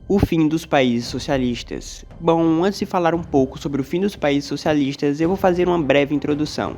O fim dos países socialistas. Bom, antes de falar um pouco sobre o fim dos países socialistas, eu vou fazer uma breve introdução.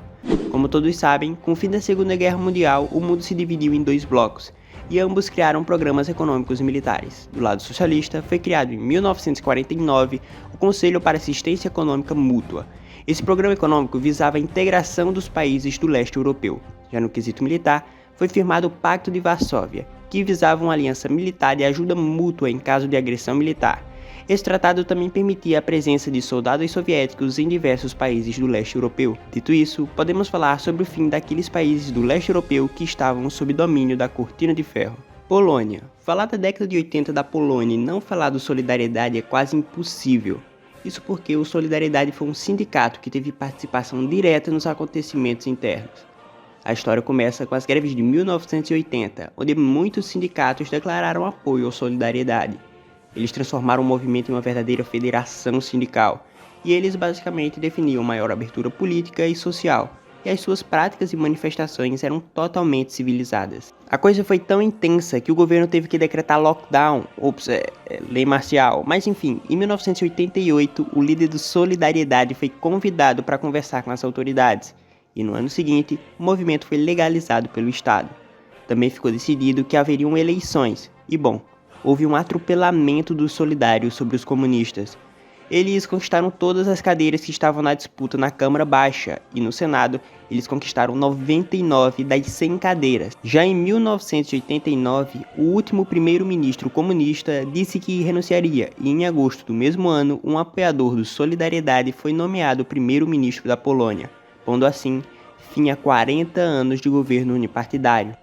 Como todos sabem, com o fim da Segunda Guerra Mundial, o mundo se dividiu em dois blocos, e ambos criaram programas econômicos e militares. Do lado socialista, foi criado em 1949 o Conselho para Assistência Econômica Mútua. Esse programa econômico visava a integração dos países do leste europeu. Já no quesito militar, foi firmado o Pacto de Varsóvia, que visava uma aliança militar e ajuda mútua em caso de agressão militar. Esse tratado também permitia a presença de soldados soviéticos em diversos países do leste europeu. Dito isso, podemos falar sobre o fim daqueles países do leste europeu que estavam sob domínio da Cortina de Ferro. Polônia. Falar da década de 80 da Polônia e não falar do Solidariedade é quase impossível. Isso porque o Solidariedade foi um sindicato que teve participação direta nos acontecimentos internos. A história começa com as greves de 1980, onde muitos sindicatos declararam apoio à Solidariedade. Eles transformaram o movimento em uma verdadeira federação sindical, e eles basicamente definiam maior abertura política e social, e as suas práticas e manifestações eram totalmente civilizadas. A coisa foi tão intensa que o governo teve que decretar lockdown, lei marcial, mas enfim, em 1988 o líder do Solidariedade foi convidado para conversar com as autoridades, e no ano seguinte o movimento foi legalizado pelo Estado. Também ficou decidido que haveriam eleições, e bom, houve um atropelamento dos solidários sobre os comunistas. Eles conquistaram todas as cadeiras que estavam na disputa na Câmara Baixa, e no Senado eles conquistaram 99 das 100 cadeiras. Já em 1989, o último primeiro-ministro comunista disse que renunciaria, e em agosto do mesmo ano, um apoiador do Solidariedade foi nomeado primeiro-ministro da Polônia, pondo assim fim a 40 anos de governo unipartidário.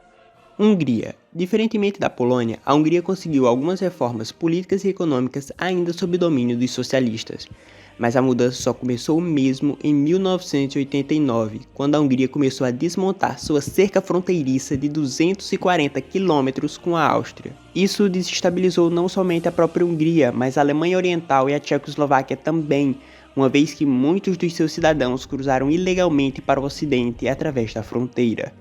Hungria. Diferentemente da Polônia, a Hungria conseguiu algumas reformas políticas e econômicas ainda sob domínio dos socialistas. Mas a mudança só começou mesmo em 1989, quando a Hungria começou a desmontar sua cerca fronteiriça de 240 quilômetros com a Áustria. Isso desestabilizou não somente a própria Hungria, mas a Alemanha Oriental e a Tchecoslováquia também, uma vez que muitos dos seus cidadãos cruzaram ilegalmente para o ocidente através da fronteira.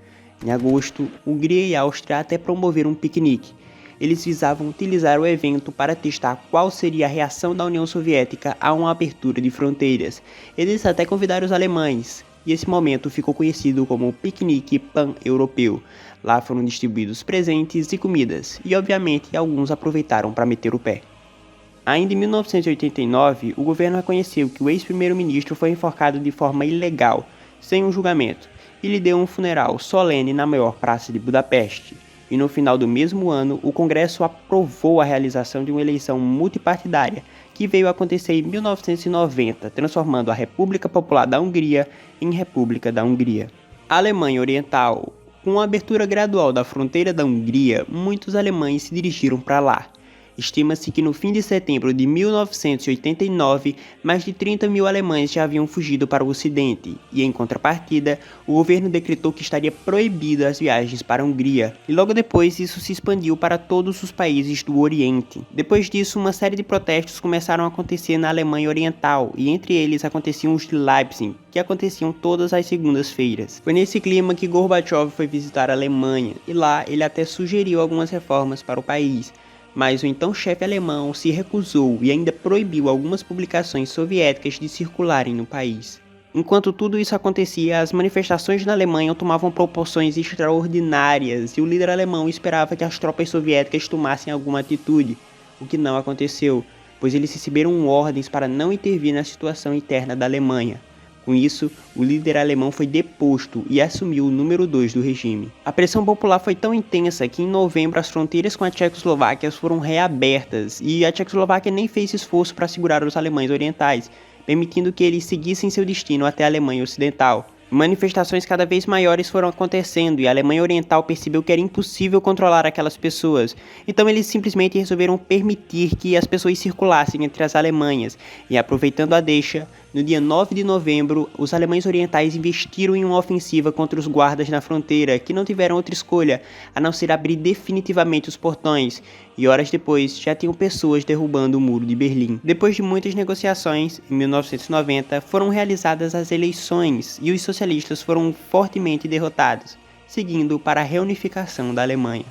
Em agosto, Hungria e Áustria até promoveram um piquenique. Eles visavam utilizar o evento para testar qual seria a reação da União Soviética a uma abertura de fronteiras. Eles até convidaram os alemães, e esse momento ficou conhecido como o piquenique pan-europeu. Lá foram distribuídos presentes e comidas, e obviamente alguns aproveitaram para meter o pé. Ainda em 1989, o governo reconheceu que o ex-primeiro-ministro foi enforcado de forma ilegal, sem um julgamento, e lhe deu um funeral solene na maior praça de Budapeste. E no final do mesmo ano, o Congresso aprovou a realização de uma eleição multipartidária, que veio a acontecer em 1990, transformando a República Popular da Hungria em República da Hungria. Alemanha Oriental. Com a abertura gradual da fronteira da Hungria, muitos alemães se dirigiram para lá. Estima-se que no fim de setembro de 1989, mais de 30 mil alemães já haviam fugido para o ocidente, e em contrapartida, o governo decretou que estaria proibido as viagens para a Hungria, e logo depois isso se expandiu para todos os países do Oriente. Depois disso, uma série de protestos começaram a acontecer na Alemanha Oriental, e entre eles aconteciam os de Leipzig, que aconteciam todas as segundas-feiras. Foi nesse clima que Gorbachev foi visitar a Alemanha, e lá ele até sugeriu algumas reformas para o país, mas o então chefe alemão se recusou e ainda proibiu algumas publicações soviéticas de circularem no país. Enquanto tudo isso acontecia, as manifestações na Alemanha tomavam proporções extraordinárias e o líder alemão esperava que as tropas soviéticas tomassem alguma atitude, o que não aconteceu, pois eles receberam ordens para não intervir na situação interna da Alemanha. Com isso, o líder alemão foi deposto e assumiu o número 2 do regime. A pressão popular foi tão intensa que em novembro as fronteiras com a Tchecoslováquia foram reabertas e a Tchecoslováquia nem fez esforço para segurar os alemães orientais, permitindo que eles seguissem seu destino até a Alemanha Ocidental. Manifestações cada vez maiores foram acontecendo e a Alemanha Oriental percebeu que era impossível controlar aquelas pessoas. Então eles simplesmente resolveram permitir que as pessoas circulassem entre as Alemanhas. E aproveitando a deixa, no dia 9 de novembro, os alemães orientais investiram em uma ofensiva contra os guardas na fronteira, que não tiveram outra escolha a não ser abrir definitivamente os portões. E horas depois, já tinham pessoas derrubando o muro de Berlim. Depois de muitas negociações, em 1990, foram realizadas as eleições e os socialistas foram fortemente derrotados, seguindo para a reunificação da Alemanha.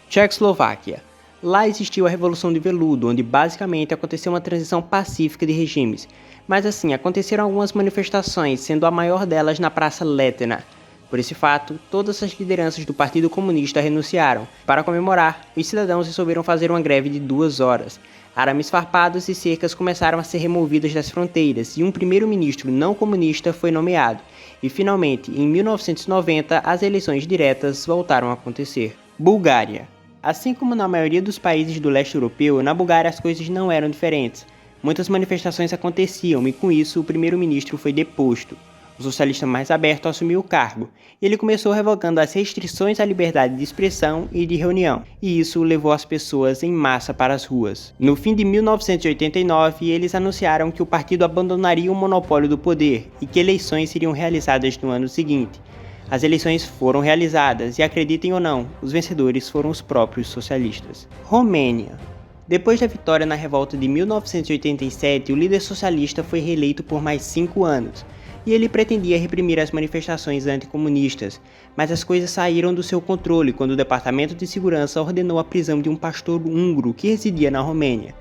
Tchecoslováquia. Lá existiu a Revolução de Veludo, onde basicamente aconteceu uma transição pacífica de regimes. Mas assim, aconteceram algumas manifestações, sendo a maior delas na Praça Letna. Por esse fato, todas as lideranças do Partido Comunista renunciaram. Para comemorar, os cidadãos resolveram fazer uma greve de 2 horas. Arames farpados e cercas começaram a ser removidas das fronteiras e um primeiro-ministro não comunista foi nomeado. E finalmente, em 1990, as eleições diretas voltaram a acontecer. Bulgária. Assim como na maioria dos países do leste europeu, na Bulgária as coisas não eram diferentes. Muitas manifestações aconteciam e com isso o primeiro-ministro foi deposto. O socialista mais aberto assumiu o cargo, e ele começou revogando as restrições à liberdade de expressão e de reunião, e isso levou as pessoas em massa para as ruas. No fim de 1989, eles anunciaram que o partido abandonaria o monopólio do poder e que eleições seriam realizadas no ano seguinte. As eleições foram realizadas e, acreditem ou não, os vencedores foram os próprios socialistas. Romênia. Depois da vitória na revolta de 1987, o líder socialista foi reeleito por mais 5 anos. E ele pretendia reprimir as manifestações anticomunistas, mas as coisas saíram do seu controle quando o Departamento de Segurança ordenou a prisão de um pastor húngaro que residia na Romênia.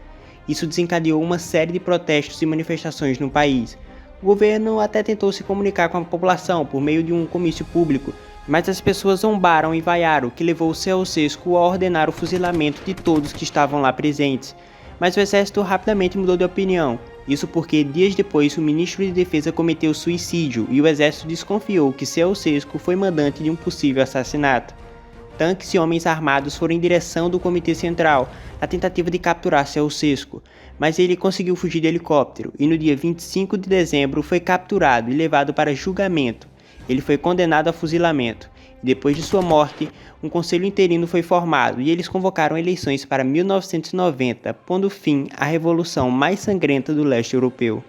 Isso desencadeou uma série de protestos e manifestações no país. O governo até tentou se comunicar com a população por meio de um comício público, mas as pessoas zombaram e vaiaram, o que levou o Ceausescu a ordenar o fuzilamento de todos que estavam lá presentes. Mas o exército rapidamente mudou de opinião. Isso porque dias depois o ministro de defesa cometeu suicídio e o exército desconfiou que Ceausescu foi mandante de um possível assassinato. Tanques e homens armados foram em direção do Comitê Central, na tentativa de capturar Ceausescu, mas ele conseguiu fugir de helicóptero e no dia 25 de dezembro foi capturado e levado para julgamento. Ele foi condenado a fuzilamento. Depois de sua morte, um conselho interino foi formado e eles convocaram eleições para 1990, pondo fim à revolução mais sangrenta do leste europeu.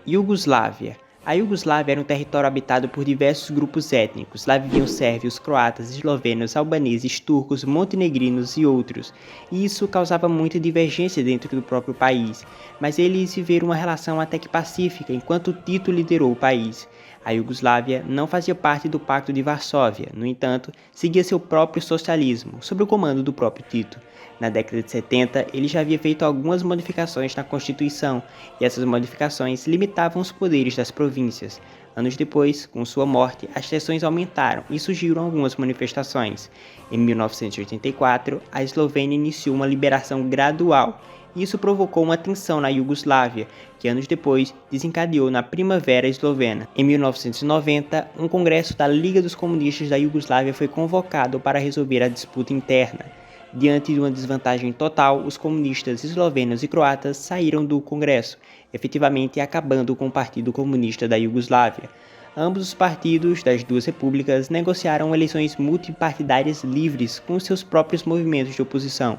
Iugoslávia. A Iugoslávia era um território habitado por diversos grupos étnicos. Lá viviam sérvios, croatas, eslovenos, albaneses, turcos, montenegrinos e outros. E isso causava muita divergência dentro do próprio país, mas eles viveram uma relação até que pacífica enquanto Tito liderou o país. A Iugoslávia não fazia parte do Pacto de Varsóvia, no entanto, seguia seu próprio socialismo, sob o comando do próprio Tito. Na década de 70, ele já havia feito algumas modificações na Constituição, e essas modificações limitavam os poderes das províncias. Anos depois, com sua morte, as tensões aumentaram e surgiram algumas manifestações. Em 1984, a Eslovênia iniciou uma liberação gradual, e isso provocou uma tensão na Iugoslávia, que anos depois desencadeou na Primavera Eslovena. Em 1990, um congresso da Liga dos Comunistas da Iugoslávia foi convocado para resolver a disputa interna. Diante de uma desvantagem total, os comunistas eslovenos e croatas saíram do congresso, efetivamente acabando com o Partido Comunista da Iugoslávia. Ambos os partidos das duas repúblicas negociaram eleições multipartidárias livres com seus próprios movimentos de oposição.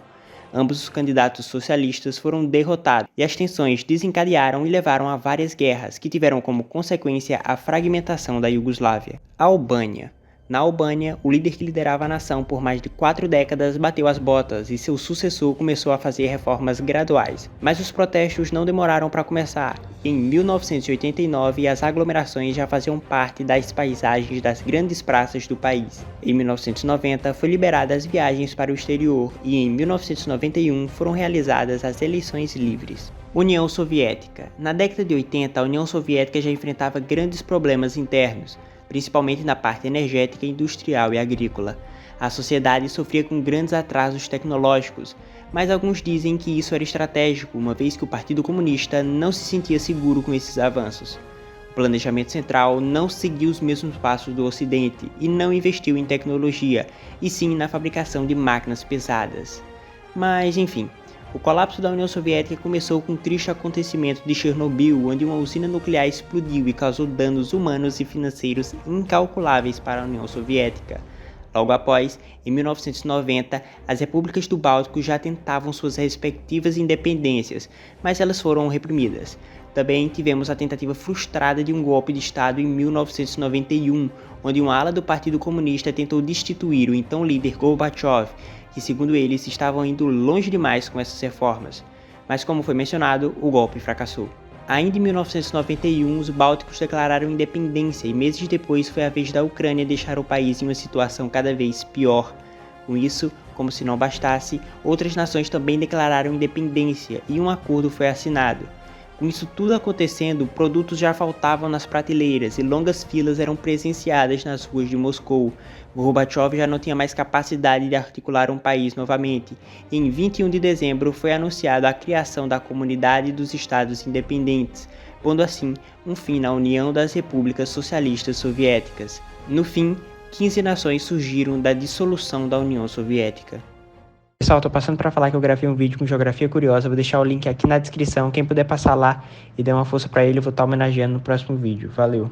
Ambos os candidatos socialistas foram derrotados e as tensões desencadearam e levaram a várias guerras, que tiveram como consequência a fragmentação da Iugoslávia. A Albânia. Na Albânia, o líder que liderava a nação por mais de 4 décadas bateu as botas e seu sucessor começou a fazer reformas graduais. Mas os protestos não demoraram para começar. Em 1989, as aglomerações já faziam parte das paisagens das grandes praças do país. Em 1990, foi liberadas as viagens para o exterior e em 1991 foram realizadas as eleições livres. União Soviética. Na década de 80, a União Soviética já enfrentava grandes problemas internos, principalmente na parte energética, industrial e agrícola. A sociedade sofria com grandes atrasos tecnológicos, mas alguns dizem que isso era estratégico, uma vez que o Partido Comunista não se sentia seguro com esses avanços. O planejamento central não seguiu os mesmos passos do Ocidente e não investiu em tecnologia, e sim na fabricação de máquinas pesadas. Mas, enfim, o colapso da União Soviética começou com o triste acontecimento de Chernobyl, onde uma usina nuclear explodiu e causou danos humanos e financeiros incalculáveis para a União Soviética. Logo após, em 1990, as repúblicas do Báltico já tentavam suas respectivas independências, mas elas foram reprimidas. Também tivemos a tentativa frustrada de um golpe de Estado em 1991, onde uma ala do Partido Comunista tentou destituir o então líder Gorbachev, que segundo eles estavam indo longe demais com essas reformas. Mas como foi mencionado, o golpe fracassou. Ainda em 1991, os bálticos declararam independência e meses depois foi a vez da Ucrânia deixar o país em uma situação cada vez pior. Com isso, Como se não bastasse, outras nações também declararam independência e um acordo foi assinado. Com isso tudo acontecendo, produtos já faltavam nas prateleiras e longas filas eram presenciadas nas ruas de Moscou. Gorbachev já não tinha mais capacidade de articular um país novamente, e em 21 de dezembro foi anunciada a criação da Comunidade dos Estados Independentes, pondo assim um fim na União das Repúblicas Socialistas Soviéticas. No fim, 15 nações surgiram da dissolução da União Soviética. Pessoal, tô passando para falar que eu gravei um vídeo com Geografia Curiosa, vou deixar o link aqui na descrição, quem puder passar lá e der uma força para ele, eu vou estar homenageando no próximo vídeo. Valeu!